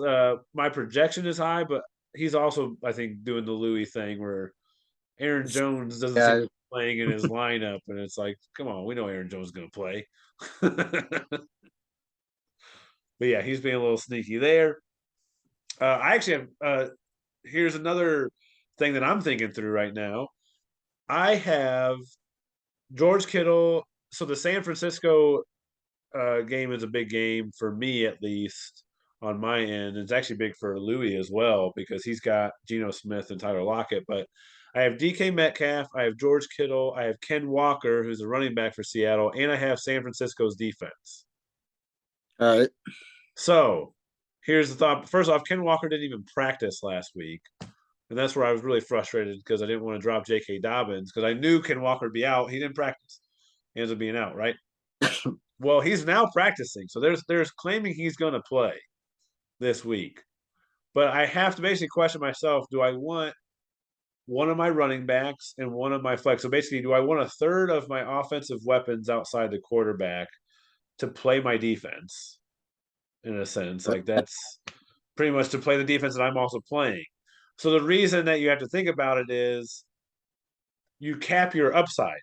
my projection is high, but he's also, I think, doing the Louis thing where Aaron Jones doesn't seem to Yeah, be playing in his lineup, and it's like, come on, we know Aaron Jones is going to play. But yeah, he's being a little sneaky there. I actually have. Here's another thing that I'm thinking through right now. I have George Kittle. So the San Francisco game is a big game for me, at least on my end. It's actually big for Louis as well because he's got Geno Smith and Tyler Lockett. But I have DK Metcalf, I have George Kittle, I have Ken Walker, who's a running back for Seattle, and I have San Francisco's defense. all right. So here's the thought. First off, Ken Walker didn't even practice last week. And that's where I was really frustrated because I didn't want to drop J.K. Dobbins because I knew Ken Walker would be out. He didn't practice. He ends up being out, right? Well, he's now practicing, so there's claiming he's going to play this week. But I have to basically question myself: do I want one of my running backs and one of my flex? So basically, do I want a third of my offensive weapons outside the quarterback to play my defense? In a sense, like that's pretty much to play the defense that I'm also playing. So the reason that you have to think about it is you cap your upside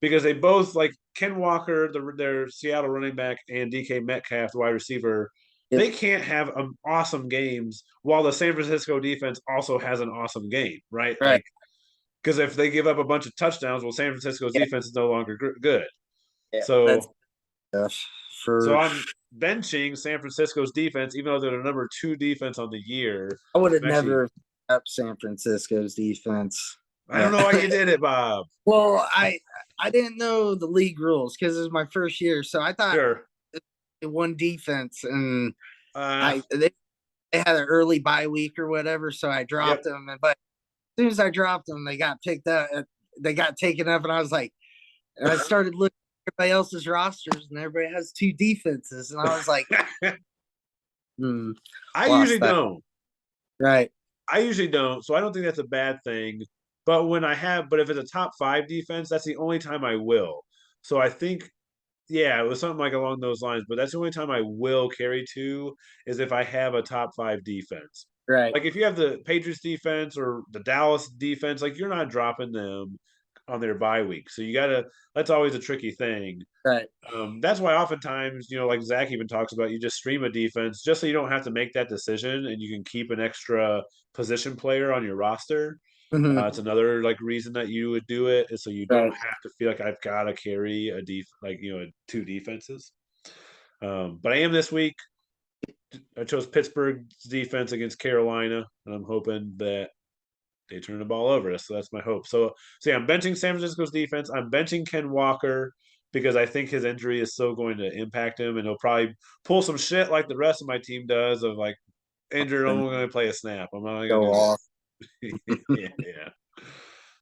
because they both like Ken Walker, their Seattle running back, and DK Metcalf, the wide receiver. Yep. They can't have awesome games while the San Francisco defense also has an awesome game, right? Right. Like, because if they give up a bunch of touchdowns, well, San Francisco's Yeah. defense is no longer good. Yeah. That's So, tough so for. I'm benching San Francisco's defense, even though they're the number 2 defense on the year. I would have Actually, never up San Francisco's defense. I don't know why you did it, Bob. Well, I didn't know the league rules because it was my first year, so I thought Sure. it one defense, and Uh, they had an early bye week or whatever, so I dropped yep. them. But as soon as I dropped them, they got picked up. They got taken up, and I was like, and I started looking at everybody else's rosters, and everybody has 2 defenses, and I was like, I lost usually that. don't. Right. I usually don't. So I don't think that's a bad thing. But if it's a top 5 defense, that's the only time I will. So I think, yeah, it was something like along those lines. But that's the only time I will carry 2 is if I have a top 5 defense. Right. Like if you have the Patriots defense or the Dallas defense, like you're not dropping them on their bye week. So that's always a tricky thing. Right. That's why oftentimes, like Zach even talks about, you just stream a defense just so you don't have to make that decision and you can keep an extra position player on your roster. Mm-hmm. It's another like reason that you would do it is so you don't Right. have to feel like I've got to carry a 2 defenses. But I am this week. I chose Pittsburgh's defense against Carolina, and I'm hoping that they turn the ball over. So that's my hope. So yeah, I'm benching San Francisco's defense. I'm benching Ken Walker because I think his injury is still going to impact him, and he'll probably pull some shit like the rest of my team does of like injured. I'm only going to play a snap. I'm not going to Go do off. yeah.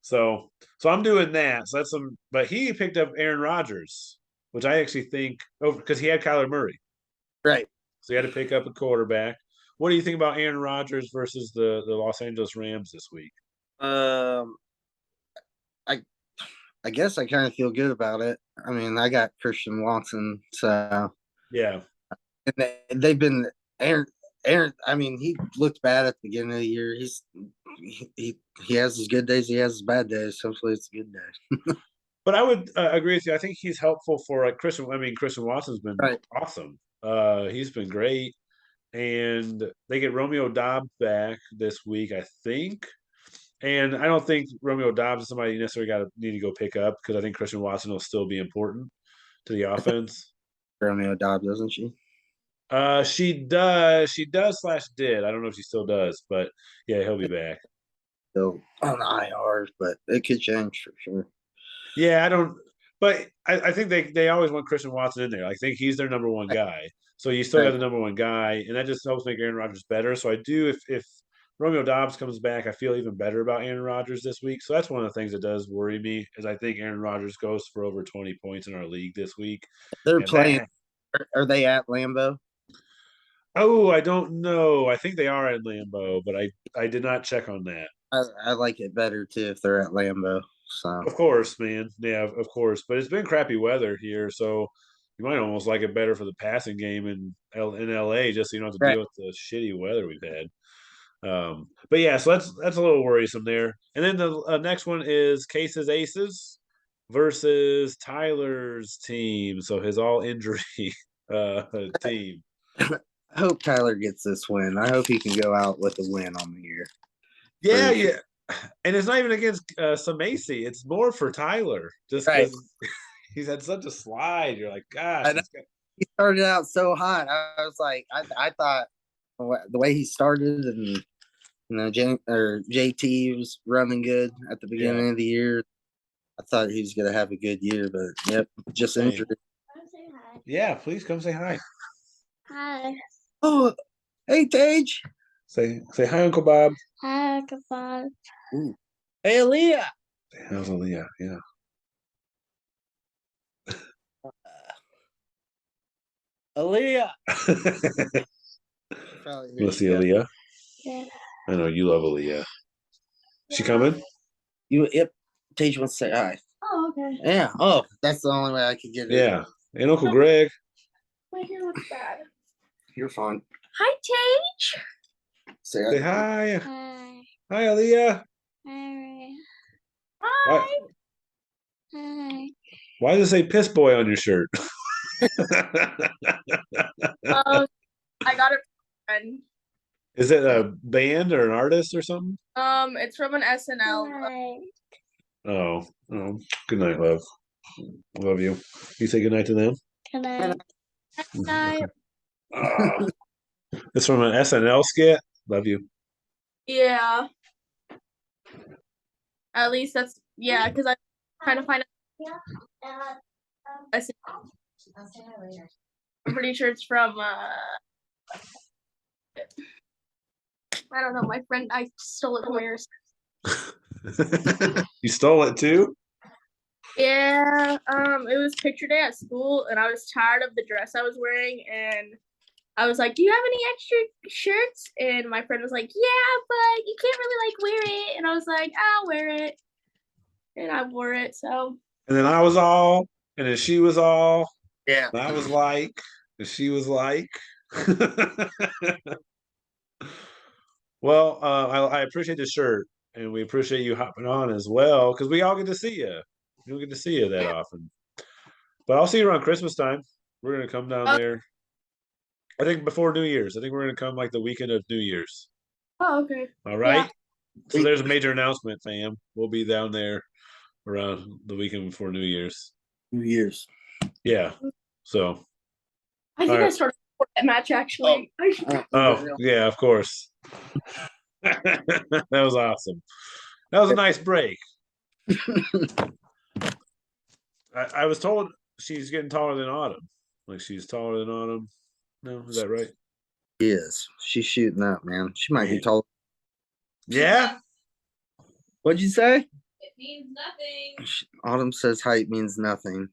So I'm doing that. So that's some. But he picked up Aaron Rodgers, which I actually think over because he had Kyler Murray, Right. so he had to pick up a quarterback. What do you think about Aaron Rodgers versus the Los Angeles Rams this week? Um, I guess I kind of feel good about it. I mean, I got Christian Watson, so Yeah, and they've been Aaron. Aaron, I mean, he looked bad at the beginning of the year. He has his good days. He has his bad days. Hopefully, it's a good day. but I would agree with you. I think he's helpful for like Christian. I mean, Christian Watson's been Right. awesome. He's been great, and they get Romeo Dobbs back this week, I think. And I don't think Romeo Dobbs is somebody you necessarily need to go pick up because I think Christian Watson will still be important to the offense. Romeo Dobbs, doesn't she? She does. She does / did. I don't know if she still does, but yeah, he'll be back. Still on IR, but it could change for sure. Yeah, I don't. But I think they always want Christian Watson in there. I think he's their number 1 guy. So you still got Right. the number 1 guy, and that just helps make Aaron Rodgers better. So I do if Romeo Dobbs comes back, I feel even better about Aaron Rodgers this week. So that's one of the things that does worry me is I think Aaron Rodgers goes for over 20 points in our league this week. They're And playing. that Are they at Lambeau? Oh, I don't know. I think they are in Lambeau, but I did not check on that. I like it better too if they're at Lambeau. So Of course, man. Yeah, of course. But it's been crappy weather here, so you might almost like it better for the passing game in LA, just so you don't have to right. deal with the shitty weather we've had. But yeah, so that's a little worrisome there. And then the next one is Case's Aces versus Tyler's team, so his all injury team. I hope Tyler gets this win. I hope he can go out with a win on the year. Yeah, yeah. And it's not even against Samacy. It's more for Tyler, just because he's had such a slide. You're like, gosh. He started out so hot. I was like, I thought the way he started and JT was running good at the beginning of the year. I thought he was going to have a good year, but yep, just injured. Say hi. Yeah, please come say hi. Hi. Oh, hey, Tage. Say hi, Uncle Bob. Hi, Uncle Bob. Ooh. Hey, Aaliyah. How's Aaliyah? Yeah. Aaliyah. You want to see Aaliyah? Yeah. I know you love Aaliyah. She coming? Yep. Tage wants to say hi. Oh, okay. Yeah. Oh, that's the only way I could get it. Yeah. And Uncle Greg. My hair looks bad. You're fine. Hi, Tage. Say Say hi. hi. Hi. Hi, Aaliyah. Hi. Why, Hi. why does it say Piss Boy on your shirt? I got it from a friend. Is it a band or an artist or something? It's from an SNL. Hi. Oh, good night, love. Love you. You say good night to them? Good night. Hi. Oh, it's from an SNL skit. Love you. Yeah. At least that's because I trying to find out. I'm pretty sure it's from I don't know, my friend, I stole it from yours. You stole it too? Yeah, it was picture day at school and I was tired of the dress I was wearing and I was like, do you have any extra shirts? And my friend was like, yeah, but you can't really like wear it. And I was like, I'll wear it. And I wore it, so. And then I was all, and then she was all, Yeah. and I was like, and she was like. Well, I appreciate the shirt, and we appreciate you hopping on as well, because we all get to see you. We don't get to see you that often. But I'll see you around Christmas time. We're gonna come down there. I think before New Year's. I think we're gonna come like the weekend of New Year's. Oh, okay. All right. Yeah. So there's a major announcement, fam. We'll be down there around the weekend before New Year's. 2 years. Yeah. So. I think I Alright. started that match actually. Oh yeah, of course. That was awesome. That was a nice break. I was told she's getting taller than Autumn. Like she's taller than Autumn. No, is that right? Yes. She's shooting up, man. She might be tall. Yeah. What'd you say? It means nothing. Autumn says height means nothing.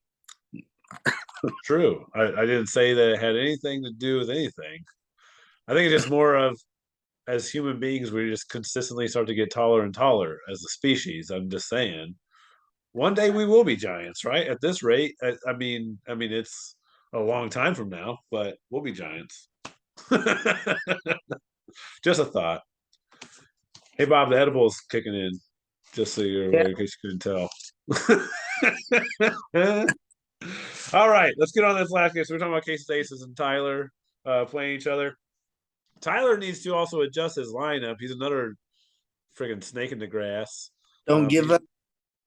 True. I didn't say that it had anything to do with anything. I think it's just more of as human beings, we just consistently start to get taller and taller as a species. I'm just saying. One day we will be giants, right? At this rate, I mean, it's a long time from now, but we'll be giants. Just a thought. Hey, Bob, the edible's kicking in. Just so you're aware, in case you couldn't tell. All right, let's get on this last game. So we're talking about Casey Aces and Tyler playing each other. Tyler needs to also adjust his lineup. He's another friggin' snake in the grass. Don't give up.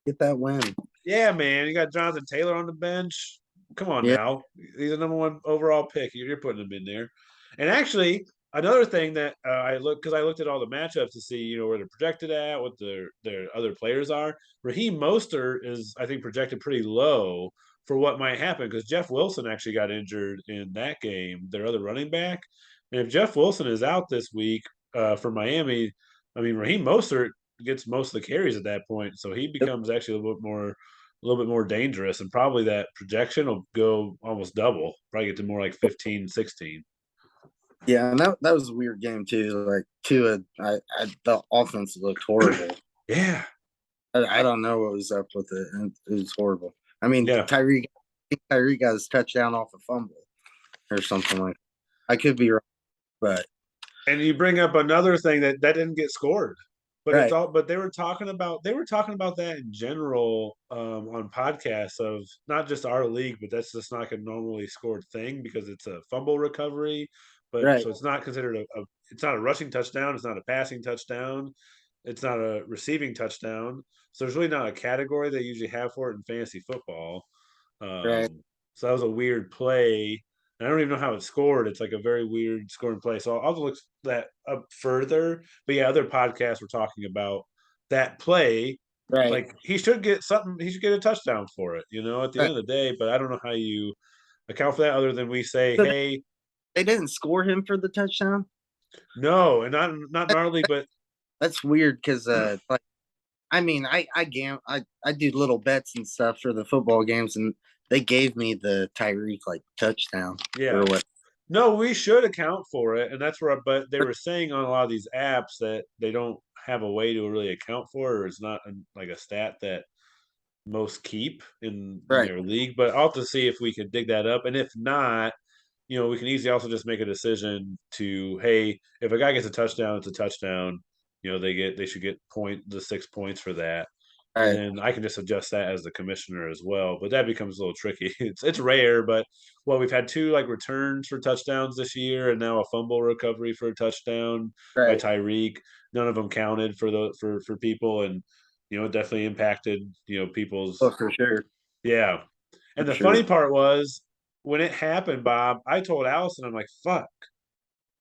Get that win. Yeah, man. You got Jonathan Taylor on the bench. Come on now. He's the number one overall pick. You're putting him in there. And actually, another thing that I looked at all the matchups to see, where they're projected at, what their other players are. Raheem Mostert is, I think, projected pretty low for what might happen because Jeff Wilson actually got injured in that game, their other running back. And if Jeff Wilson is out this week for Miami, I mean, Raheem Mostert gets most of the carries at that point, so he becomes actually a little bit more dangerous, and probably that projection will go almost double, probably get to more like 15, 16. Yeah, and that was a weird game too. Like Tua, the offense looked horrible. Yeah, I don't know what was up with it, and it was horrible. I mean, Yeah. Tyree got his touchdown off a fumble or something like that. I could be wrong, but and you bring up another thing that didn't get scored, but it's Right. all. But they were talking about that in general on podcasts of not just our league, but that's just not a normally scored thing because it's a fumble recovery. But Right. so it's not considered it's not a rushing touchdown, it's not a passing touchdown, it's not a receiving touchdown. So there's really not a category they usually have for it in fantasy football. Right. So that was a weird play. And I don't even know how it scored. It's like a very weird scoring play. So I'll look that up further. But yeah, other podcasts were talking about that play. Right. Like he should get something. He should get a touchdown for it. At the end of the day. But I don't know how you account for that other than we say, So hey, they didn't score him for the touchdown. no, and not gnarly, but That's weird because like I mean I do little bets and stuff for the football games, and they gave me the Tyreek like touchdown Yeah. or what. No, we should account for it, and that's where. But they were saying on a lot of these apps that they don't have a way to really account for it, or it's not like a stat that most keep in Right. their league. But I'll have to see if we can dig that up, and if not, we can easily also just make a decision to, hey, if a guy gets a touchdown, it's a touchdown. They should get the 6 points for that. All And right. then I can just adjust that as the commissioner as well. But that becomes a little tricky. It's rare, but we've had two like returns for touchdowns this year, and now a fumble recovery for a touchdown by Right. Tyreek. None of them counted for people, and it definitely impacted people's. Oh, for sure. Yeah. And For the sure. funny part was when it happened, Bob, I told Allison, I'm like, fuck.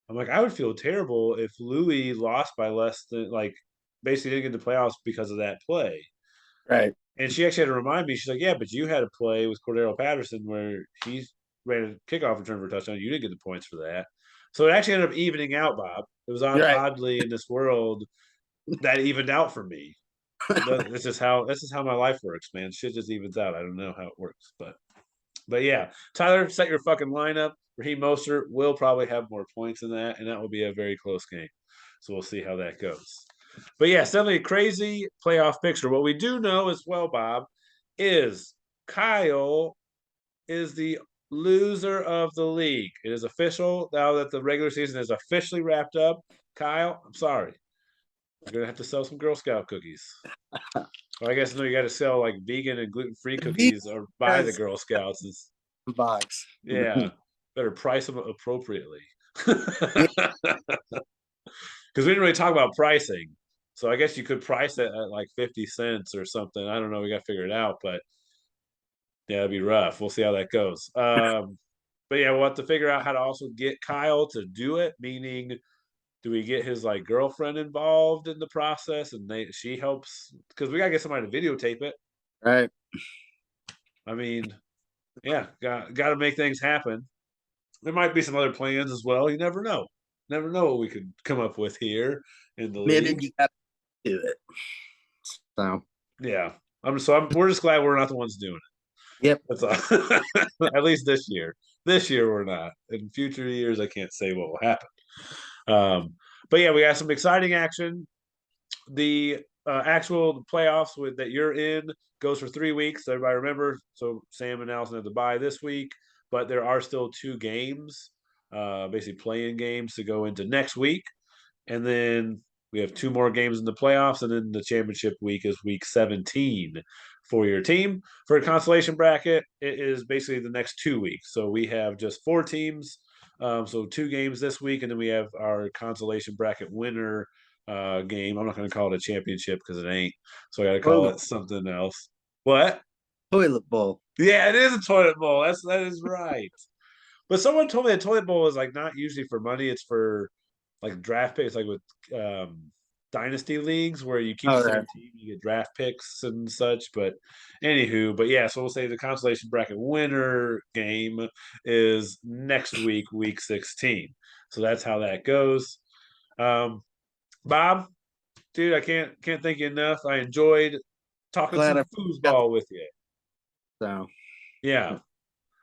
I'm like, I would feel terrible if Louis lost by less than like basically didn't get the playoffs because of that play. Right. And she actually had to remind me, she's like, yeah, but you had a play with Cordero Patterson where he ran a kickoff return for a touchdown. You didn't get the points for that. So it actually ended up evening out, Bob. It was Right. oddly in this world that evened out for me. This is how my life works, man. Shit just evens out. I don't know how it works, but yeah, Tyler, set your fucking lineup. Raheem Mostert will probably have more points than that, and that will be a very close game. So we'll see how that goes. But yeah, it's definitely a crazy playoff picture. What we do know as well, Bob, is Kyle is the loser of the league. It is official now that the regular season is officially wrapped up. Kyle, I'm sorry. You're gonna have to sell some Girl Scout cookies. Well, I guess no, you got to sell like vegan and gluten-free cookies or buy the Girl Scouts. Box. Yeah, better price them appropriately. Because we didn't really talk about pricing, so I guess you could price it at like 50 cents or something. I don't know. We got to figure it out, but yeah, it'd be rough. We'll see how that goes. But yeah, we'll have to figure out how to also get Kyle to do it. Meaning, do we get his like girlfriend involved in the process, and she helps? Because we gotta get somebody to videotape it. Right. I mean, yeah, got to make things happen. There might be some other plans as well. You never know. Never know what we could come up with here in the Admitted league. you got to do it. So Yeah, we're just glad we're not the ones doing it. yep. That's all. At least this year. This year we're not. In future years, I can't say what will happen. But yeah, we got some exciting action. The actual playoffs that you're in goes for 3 weeks. Everybody remember. So Sam and Allison have to bye this week, but there are still 2 games, basically playing games to go into next week, and then we have 2 more games in the playoffs, and then the championship week is week 17 for your team. For a consolation bracket, it is basically the next 2 weeks. So we have just 4 teams. So 2 games this week, and then we have our consolation bracket winner game. I'm not going to call it a championship because it ain't. So I got to call it something else. What? Toilet bowl. Yeah, it is a toilet bowl. That is right. But someone told me a toilet bowl is like not usually for money. It's for like draft picks, like with dynasty leagues where you keep the same team, you get draft picks and such. But yeah, so we'll say the consolation bracket winner game is next week, week 16. So that's how that goes. Bob, dude, I can't thank you enough. I enjoyed talking some foosball with you. So yeah.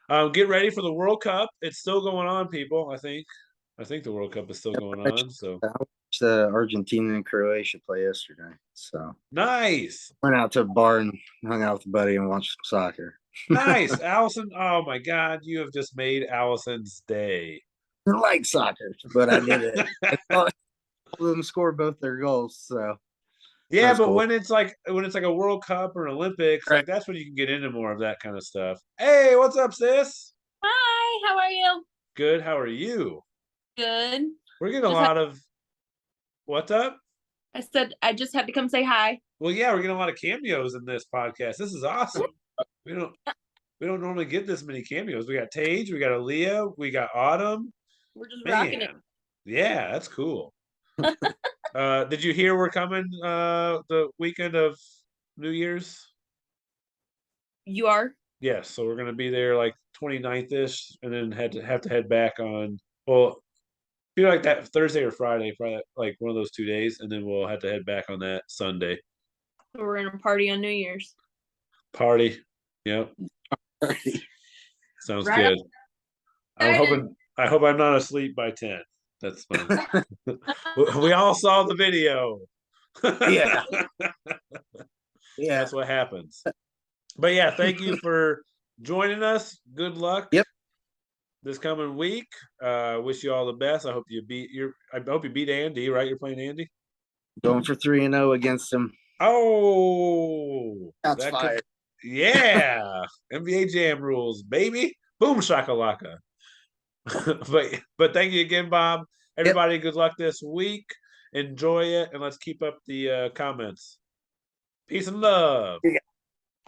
Get ready for the World Cup. It's still going on, people. I think the World Cup is still going on. So I watched the Argentina and Croatia play yesterday. So nice. Went out to a bar and hung out with a buddy and watched some soccer. Nice, Allison. Oh my God, you have just made Allison's day. I like soccer, but I did it. I saw them score both their goals. So yeah, but cool. when it's like a World Cup or Olympics, right. Like that's when you can get into more of that kind of stuff. Hey, what's up, sis? Hi, how are you? Good. How are you? Good. We're getting a lot of. What's up? I said I just had to come say hi. Well, yeah, we're getting a lot of cameos in this podcast. This is awesome. We don't normally get this many cameos. We got Tage, we got Aaliyah, we got Autumn. We're just rocking it. Yeah, that's cool. Did you hear we're coming the weekend of New Year's? You are? Yes, so we're gonna be there like 29th-ish, and then have to head back on feel like that Thursday or Friday, probably like one of those 2 days, and then we'll have to head back on that Sunday. So we're gonna party on New Year's. Party. Yep. Sounds Right good. I hope I'm not asleep by 10. That's fun. We all saw the video. Yeah. Yeah. That's what happens. But yeah, thank you for joining us. Good luck. Yep. This coming week. Wish you all the best. I hope you beat Andy, right? You're playing Andy? Going for 3-0 against him. Oh, That's that could- fire. yeah. NBA Jam rules, baby. Boom shakalaka. but thank you again, Bob. Everybody, good luck this week. Enjoy it, and let's keep up the comments. Peace and love.